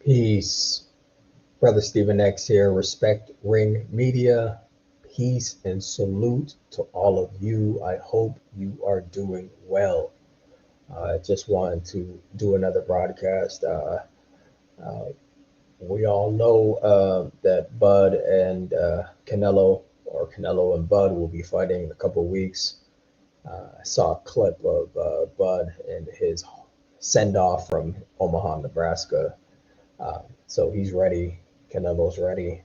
Peace. Brother Stephen X here, Respect Ring Media. Peace and salute to all of you. I hope you are doing well. I just wanted to do another broadcast. Uh, we all know that Bud and Canelo, or Canelo and Bud, will be fighting in a couple of weeks. I saw a clip of Bud and his send off from Omaha, Nebraska. So he's ready. Canelo's ready.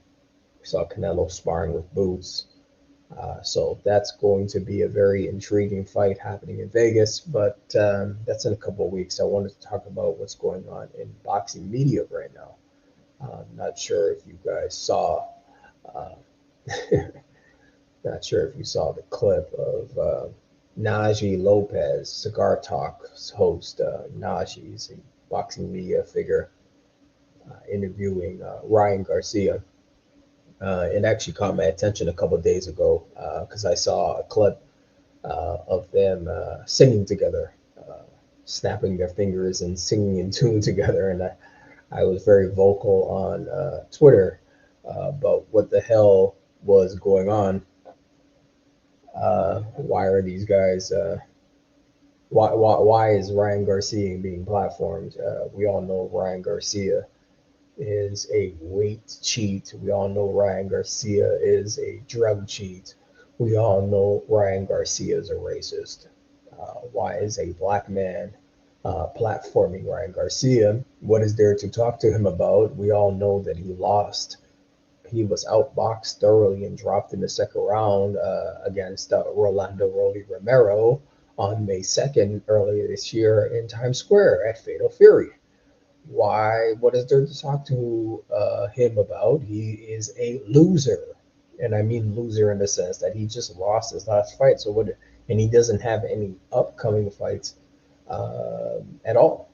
We saw Canelo sparring with Boots. So that's going to be a very intriguing fight happening in Vegas, but that's in a couple of weeks. I wanted to talk about what's going on in boxing media right now. Not sure if you guys saw, uh, not sure if you saw the clip of Naji Lopez, Cigar Talk's host. Naji is a boxing media figure interviewing Ryan Garcia. It actually caught my attention a couple of days ago because I saw a clip of them singing together, snapping their fingers and singing in tune together. And I was very vocal on Twitter about what the hell was going on. Why are these guys? Why is Ryan Garcia being platformed? We all know Ryan Garcia is a weight cheat. We all know Ryan Garcia is a drug cheat. We all know Ryan Garcia is a racist. Why is a black man platforming Ryan Garcia? What is there to talk to him about? We all know that he lost. He was outboxed thoroughly and dropped in the second round against Rolando Rolly Romero on May 2nd earlier this year in Times Square at Fatal Fury. Why? What is there to talk to him about? He is a loser, and I mean loser in the sense that he just lost his last fight. So what? And he doesn't have any upcoming fights at all.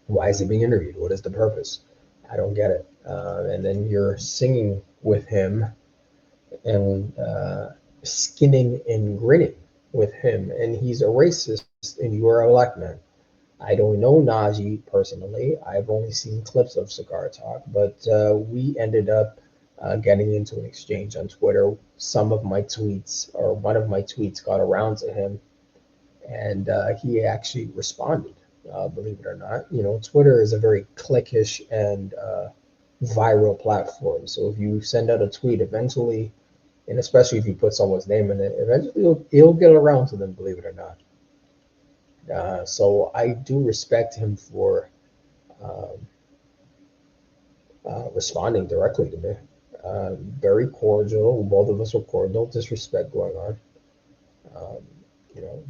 Why is he being interviewed? What is the purpose? I don't get it. And then you're singing with him and skinning and grinning with him, and he's a racist, and you are a black man. I don't know Naji personally. I've only seen clips of Cigar Talk, but we ended up getting into an exchange on Twitter. Some of my tweets, or one of my tweets, got around to him, and he actually responded. Believe it or not, Twitter is a very cliquish and viral platform. So if you send out a tweet, eventually, and especially if you put someone's name in it, eventually it'll get around to them. Believe it or not. So I do respect him for um, responding directly to me. Very cordial. Both of us were cordial. No disrespect going on. Um,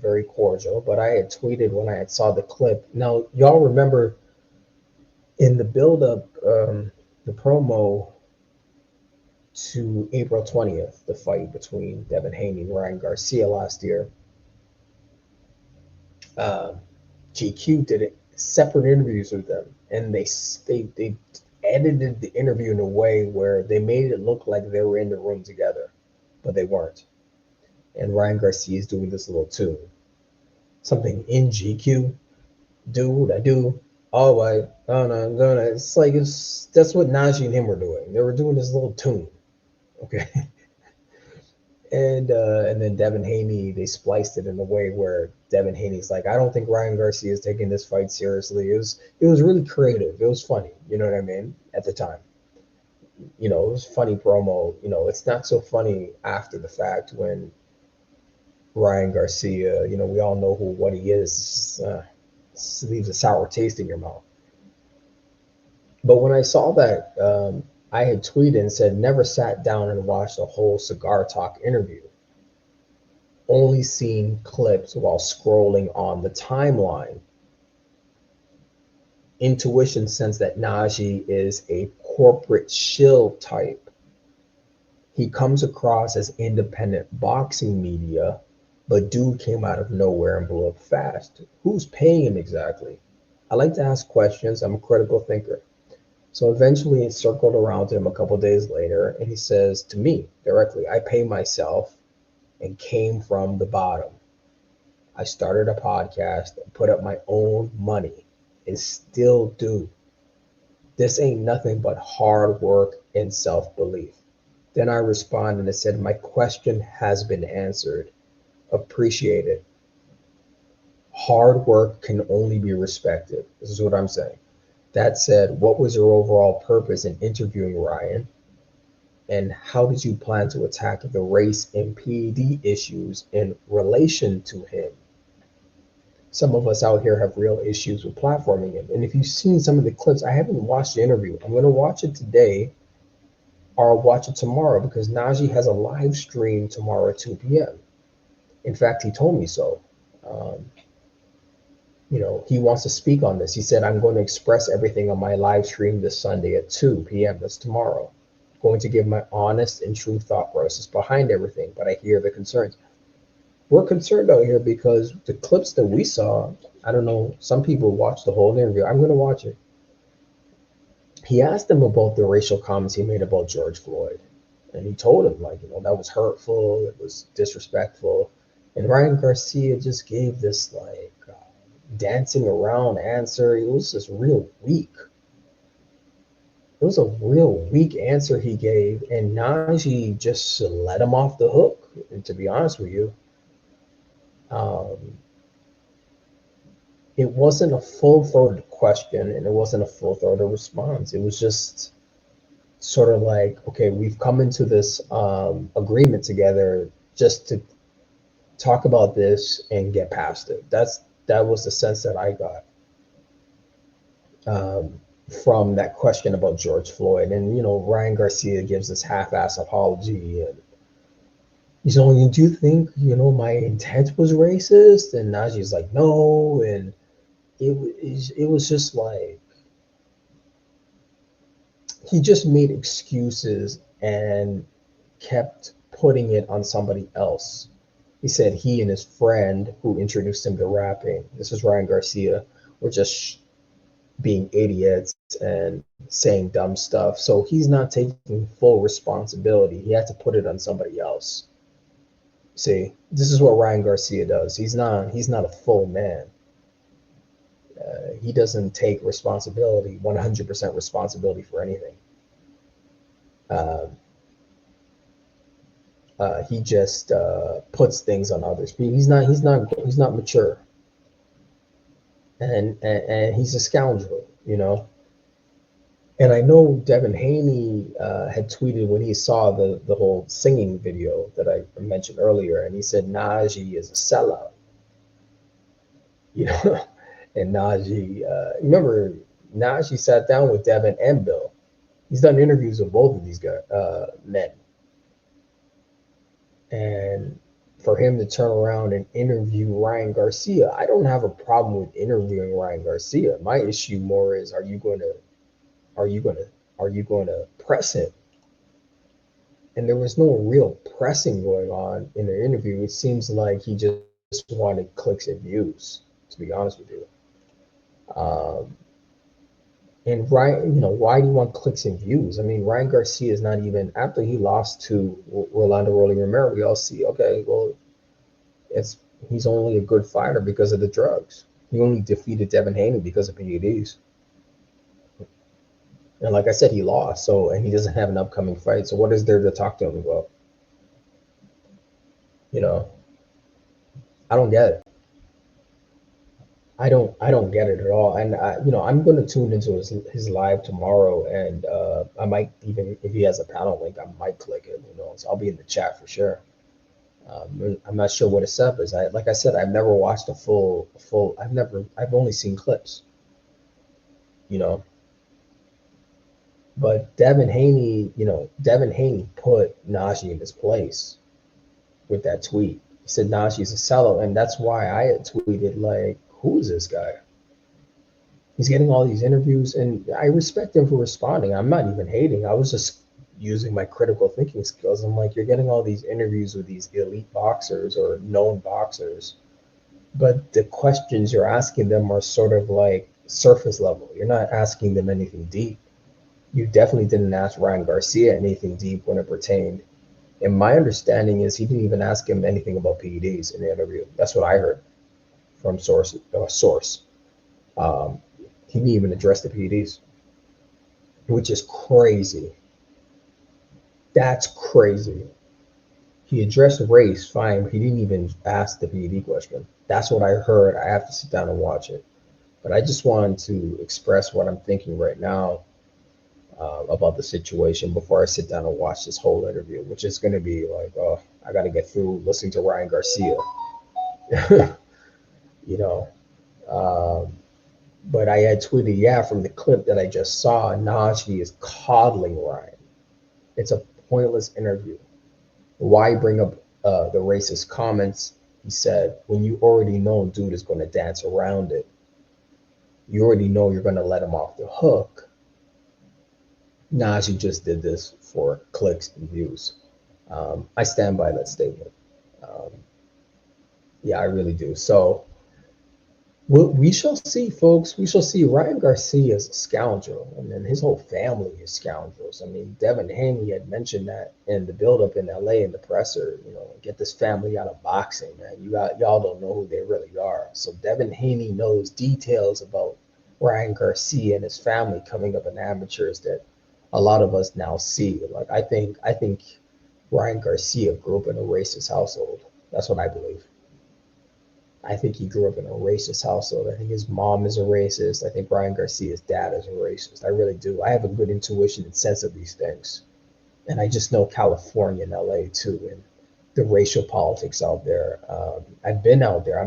very cordial. But I had tweeted when I had saw the clip. Now, y'all remember in the build-up, the promo to April 20th, the fight between Devin Haney and Ryan Garcia last year. Um, GQ did it separate interviews with them, and they edited the interview in a way where they made it look like they were in the room together, but they weren't. And Ryan Garcia is doing this little tune, something in GQ. Do what I do. All right, oh no, no, no. It's like that's what Naji and him were doing. They were doing this little tune, okay. And then Devin Haney, they spliced it in a way where Devin Haney's like, I don't think Ryan Garcia is taking this fight seriously. It was really creative. It was funny. You know what I mean? At the time, it was funny promo. It's not so funny after the fact when Ryan Garcia, we all know what he is. Leaves a sour taste in your mouth. But when I saw that, I had tweeted and said, never sat down and watched a whole Cigar Talk interview, only seen clips while scrolling on the timeline. Intuition sense that Naji is a corporate shill type. He comes across as independent boxing media, but dude came out of nowhere and blew up fast. Who's paying him exactly? I like to ask questions. I'm a critical thinker. So eventually it circled around to him a couple days later, and he says to me directly, I pay myself and came from the bottom. I started a podcast and put up my own money and still do. This ain't nothing but hard work and self-belief. Then I responded and said, my question has been answered. Appreciate it. Hard work can only be respected. This is what I'm saying. That said, what was your overall purpose in interviewing Ryan? And how did you plan to attack the race and PED issues in relation to him? Some of us out here have real issues with platforming him. And if you've seen some of the clips, I haven't watched the interview. I'm going to watch it today or I'll watch it tomorrow because Naji has a live stream tomorrow at 2 p.m. In fact, he told me so. Um, he wants to speak on this. He said, I'm going to express everything on my live stream this Sunday at 2 p.m. That's tomorrow. Going to give my honest and true thought process behind everything, but I hear the concerns. We're concerned out here because the clips that we saw, I don't know, some people watched the whole interview. I'm going to watch it. He asked him about the racial comments he made about George Floyd. And he told him, that was hurtful, it was disrespectful. And Ryan Garcia just gave this, dancing around answer. It was just real weak. It was a real weak answer he gave. And Naji just let him off the hook. And to be honest with you, it wasn't a full-throated question and it wasn't a full-throated response. It was just sort of like, okay, we've come into this agreement together just to talk about this and get past it. That was the sense that I got from that question about George Floyd. And, Ryan Garcia gives this half-ass apology and he's only, do you think, my intent was racist? And Naji's like, no. And it was just like, he just made excuses and kept putting it on somebody else. He said he and his friend who introduced him to rapping, this is Ryan Garcia, were just being idiots and saying dumb stuff. So he's not taking full responsibility. He had to put it on somebody else. See, this is what Ryan Garcia does. He's not a full man. He doesn't take responsibility, 100% responsibility for anything. He just puts things on others. He's not mature, and he's a scoundrel, And I know Devin Haney had tweeted when he saw the whole singing video that I mentioned earlier, and he said Naji is a sellout. And Naji, remember, Naji sat down with Devin and Bill. He's done interviews with both of these guys, men. And for him to turn around and interview Ryan Garcia, I don't have a problem with interviewing Ryan Garcia. My issue more is, are you going to press him? And there was no real pressing going on in the interview. It seems like he just wanted clicks and views, to be honest with you. And Ryan, why do you want clicks and views? I mean, Ryan Garcia is not even, after he lost to Rolando Rolling Romero, we all see, okay, well, he's only a good fighter because of the drugs. He only defeated Devin Haney because of PEDs. And like I said, he lost, and he doesn't have an upcoming fight. So what is there to talk to him about? I don't get it. I don't get it at all. And I'm going to tune into his live tomorrow, and I might, even if he has a panel link, I might click it. So I'll be in the chat for sure. I'm not sure what his setup is. Like I said, I've never watched a full. I've only seen clips. But Devin Haney put Naji in his place with that tweet. He said Naji's a sellout, and that's why I had tweeted, like, who is this guy? He's getting all these interviews, and I respect him for responding. I'm not even hating. I was just using my critical thinking skills. I'm like, you're getting all these interviews with these elite boxers or known boxers, but the questions you're asking them are sort of like surface level. You're not asking them anything deep. You definitely didn't ask Ryan Garcia anything deep when it pertained. And my understanding is he didn't even ask him anything about PEDs in the interview. That's what I heard from source. He didn't even address the PEDs. which is crazy. That's crazy. He addressed race fine, but he didn't even ask the PED question. That's what I heard. I have to sit down and watch it. But I just wanted to express what I'm thinking right now about the situation before I sit down and watch this whole interview, which is going to be like, oh, I got to get through listening to Ryan Garcia, you know. Um, but I had tweeted, yeah, from the clip that I just saw, Naji is coddling Ryan. It's a pointless interview. Why bring up the racist comments? He said, when you already know dude is going to dance around it, you already know you're going to let him off the hook. Naji just did this for clicks and views. I stand by that statement. Um, yeah, I really do. So we shall see, folks. We shall see. Ryan Garcia is a scoundrel, and then his whole family is scoundrels. I mean, Devin Haney had mentioned that in the buildup in LA in the presser. You know, get this family out of boxing, man. Y'all don't know who they really are. So Devin Haney knows details about Ryan Garcia and his family coming up in amateurs that a lot of us now see. Like I think Ryan Garcia grew up in a racist household. That's what I believe. I think he grew up in a racist household. I think his mom is a racist. I think Ryan Garcia's dad is a racist. I really do. I have a good intuition and sense of these things. And I just know California and LA too, and the racial politics out there. I've been out there. I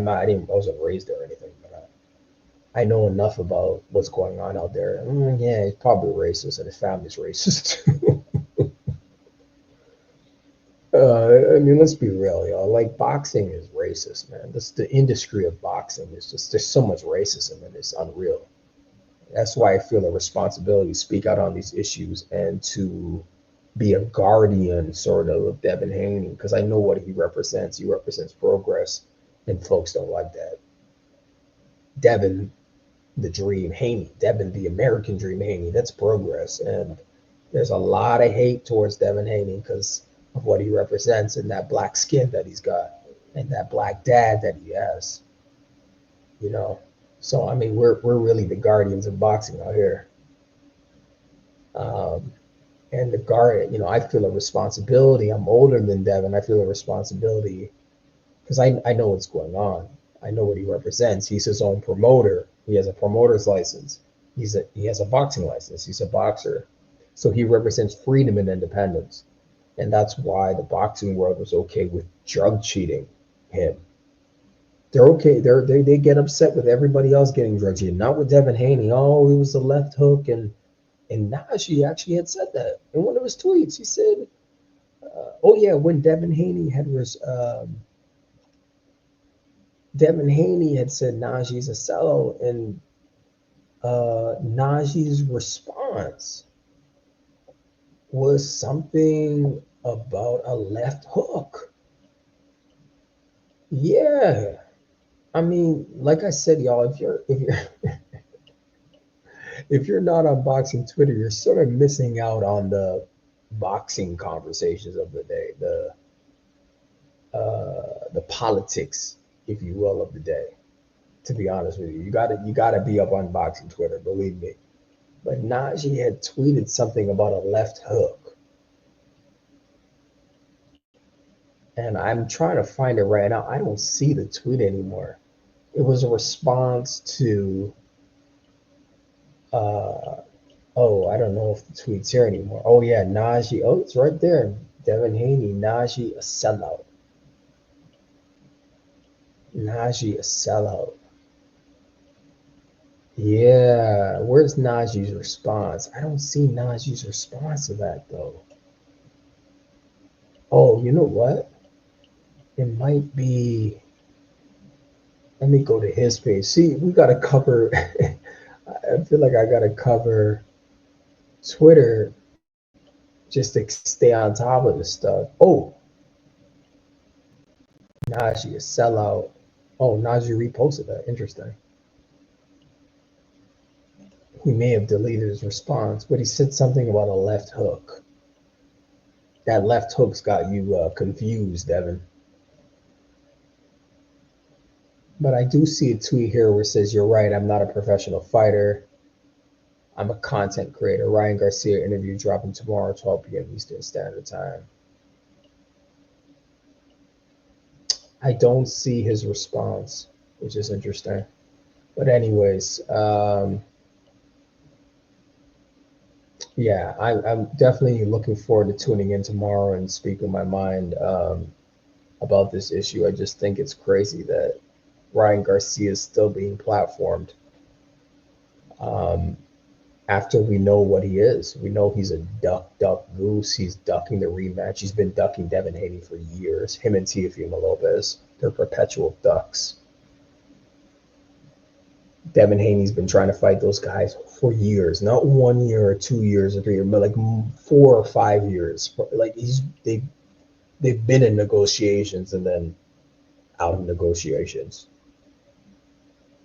wasn't raised there or anything, but I know enough about what's going on out there. Yeah, he's probably racist, and his family's racist too. I mean, let's be real, y'all. Like boxing is racist, man. This the industry of boxing is just there's so much racism and it's unreal. That's why I feel a responsibility to speak out on these issues and to be a guardian, sort of Devin Haney, because I know what he represents. He represents progress, and folks don't like that. Devin, the dream Haney, Devin, the American dream Haney. That's progress, and there's a lot of hate towards Devin Haney because of what he represents and that black skin that he's got and that black dad that he has, you know. So I mean, we're really the guardians of boxing out here. Um, and the guard, you know, I feel a responsibility. I'm older than Devin. I feel a responsibility because I know what's going on. I know what he represents. He's his own promoter. He has a promoter's license. He has a boxing license. He's a boxer. So he represents freedom and independence. And that's why the boxing world was okay with drug cheating him. They're okay. They get upset with everybody else getting drug cheated, not with Devin Haney. Oh, it was the left hook, and Naji actually had said that in one of his tweets. He said, "Oh yeah, when Devin Haney had said Naji's a sellout, and Naji's response was something about a left hook." Yeah, I mean, like I said, y'all, if you're if you're not on boxing Twitter, you're sort of missing out on the boxing conversations of the day, the politics, if you will, of the day. To be honest with you, you gotta be up on boxing Twitter, believe me. But Naji had tweeted something about a left hook, and I'm trying to find it right now. I don't see the tweet anymore. It was a response to uh, oh, I don't know if the tweet's here anymore. Oh yeah, Naji. Oh, it's right there. Devin Haney, Naji, a sellout. Naji, a sellout. Yeah, where's Naji's response? I don't see Naji's response to that though. Oh, you know what? It might be. Let me go to his page. See, we gotta cover. I feel like I gotta cover Twitter just to stay on top of this stuff. Oh, Naji, a sellout. Oh, Naji reposted that. Interesting. He may have deleted his response, but he said something about a left hook. That left hook's got you confused, Devin. But I do see a tweet here where it says, "You're right. I'm not a professional fighter. I'm a content creator. Ryan Garcia interview dropping tomorrow, 12 p.m. Eastern Standard Time. I don't see his response, which is interesting. But anyways, yeah, I'm definitely looking forward to tuning in tomorrow and speaking my mind about this issue. I just think it's crazy that Ryan Garcia is still being platformed um, after we know what he is. We know he's a duck, goose. He's ducking the rematch. He's been ducking Devin Haney for years. Him and Teofimo Lopez, they're perpetual ducks. Devin Haney's been trying to fight those guys for years, not 1 year or 2 years or 3 years, but like 4 or 5 years. Like they've been in negotiations and then out of negotiations.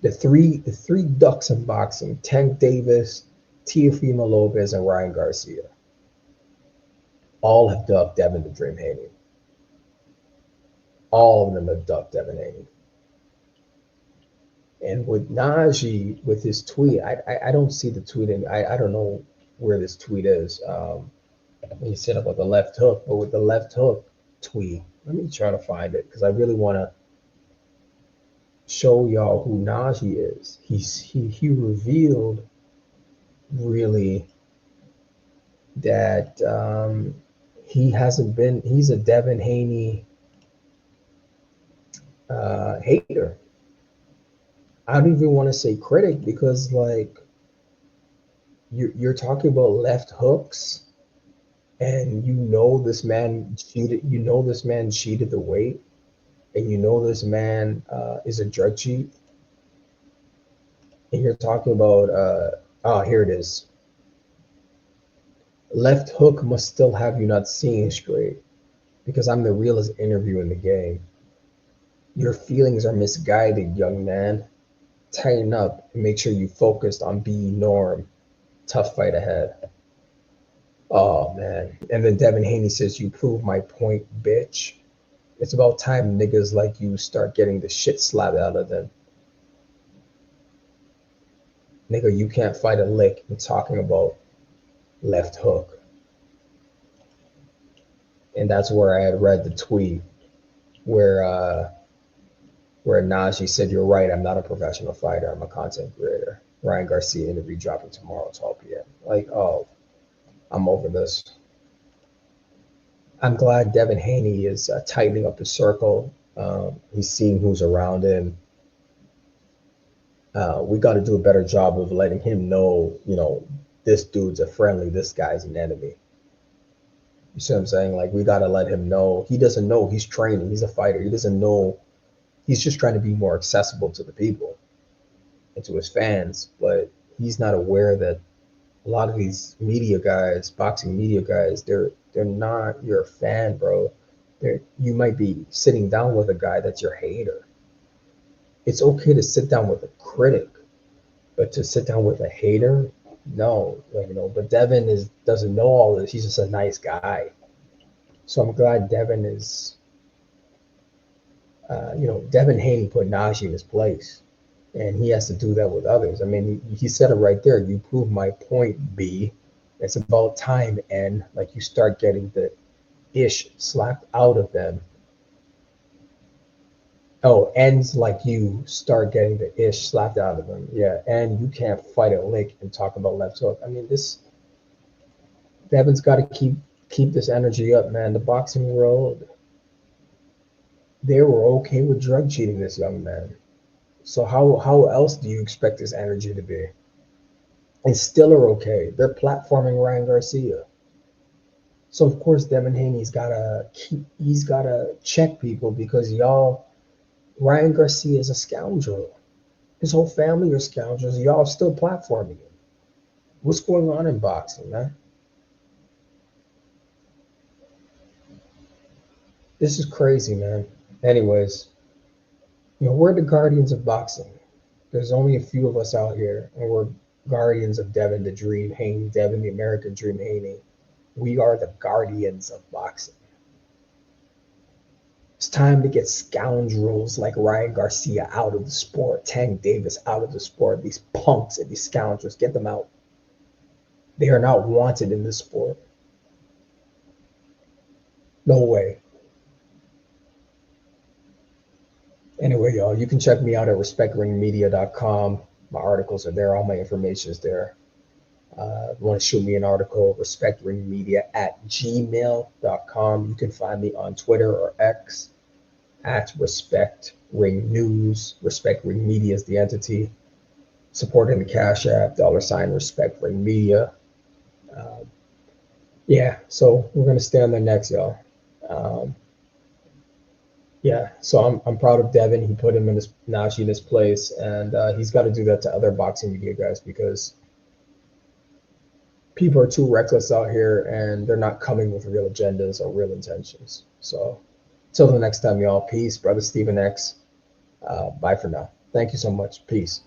The three ducks in boxing: Tank Davis, Teofimo Lopez, and Ryan Garcia. All have ducked Devin the Dream Haney. All of them have ducked Devin Haney. And with Naji, with his tweet, I don't see the tweeting. I don't know where this tweet is. He set up with the left hook, but with the left hook tweet, let me try to find it because I really want to show y'all who Naji is. He revealed really that he hasn't been. He's a Devin Haney hater. I don't even want to say critic because like you're talking about left hooks and you know this man cheated. You know this man cheated the weight, and you know this man is a drug cheat. And you're talking about oh, here it is. Left hook must still have you not seeing straight because I'm the realest interview in the game. Your feelings are misguided, young man. Tighten up and make sure you focused on being norm. Tough fight ahead. Oh man. And then Devin Haney says, "You prove my point, bitch. It's about time niggas like you start getting the shit slapped out of them. Nigga, you can't fight a lick." I'm talking about left hook. And that's where I had read the tweet where Naji said, "You're right, I'm not a professional fighter, I'm a content creator." Ryan Garcia interview dropping tomorrow, 12 p.m. Like, oh, I'm over this. I'm glad Devin Haney is tightening up his circle. He's seeing who's around him. We got to do a better job of letting him know, this dude's a friendly, this guy's an enemy. You see what I'm saying? Like, we got to let him know. He doesn't know he's training. He's a fighter. He doesn't know. He's just trying to be more accessible to the people and to his fans. But he's not aware that a lot of these media guys, boxing media guys, they're not your fan, bro. You might be sitting down with a guy that's your hater. It's okay to sit down with a critic, but to sit down with a hater, no. But Devin doesn't know all this. He's just a nice guy. So I'm glad Devin is, Devin Haney put Naji in his place, and he has to do that with others. I mean, he said it right there. You prove my point, B. It's about time, N. Like you start getting the ish slapped out of them. Oh, N's like you start getting the ish slapped out of them. Yeah, and you can't fight a lick and talk about left hook. I mean, Devin's got to keep this energy up, man. The boxing world, they were okay with drug cheating this young man. So how else do you expect his energy to be? And still are okay. They're platforming Ryan Garcia. So of course Devin Haney's gotta check people because Ryan Garcia is a scoundrel. His whole family are scoundrels. Y'all still platforming him. What's going on in boxing, man? This is crazy, man. Anyways, we're the guardians of boxing. There's only a few of us out here, and we're guardians of Devin the Dream Haney, Devin the American Dream Haney. We are the guardians of boxing. It's time to get scoundrels like Ryan Garcia out of the sport, Tank Davis out of the sport, these punks and these scoundrels, get them out. They are not wanted in this sport. No way. Anyway, y'all, you can check me out at respectringmedia.com. My articles are there. All my information is there. If you want to shoot me an article, respectringmedia@gmail.com. You can find me on Twitter or X at respectringnews. Respectringmedia is the entity. Supporting the Cash App, $respectringmedia. Yeah, so we're gonna stay on the next, y'all. Um, yeah, so I'm proud of Devin. He put him in his Naji in his place, and he's got to do that to other boxing media guys because people are too reckless out here and they're not coming with real agendas or real intentions. So, till the next time, y'all. Peace, brother Stephen X. Bye for now. Thank you so much. Peace.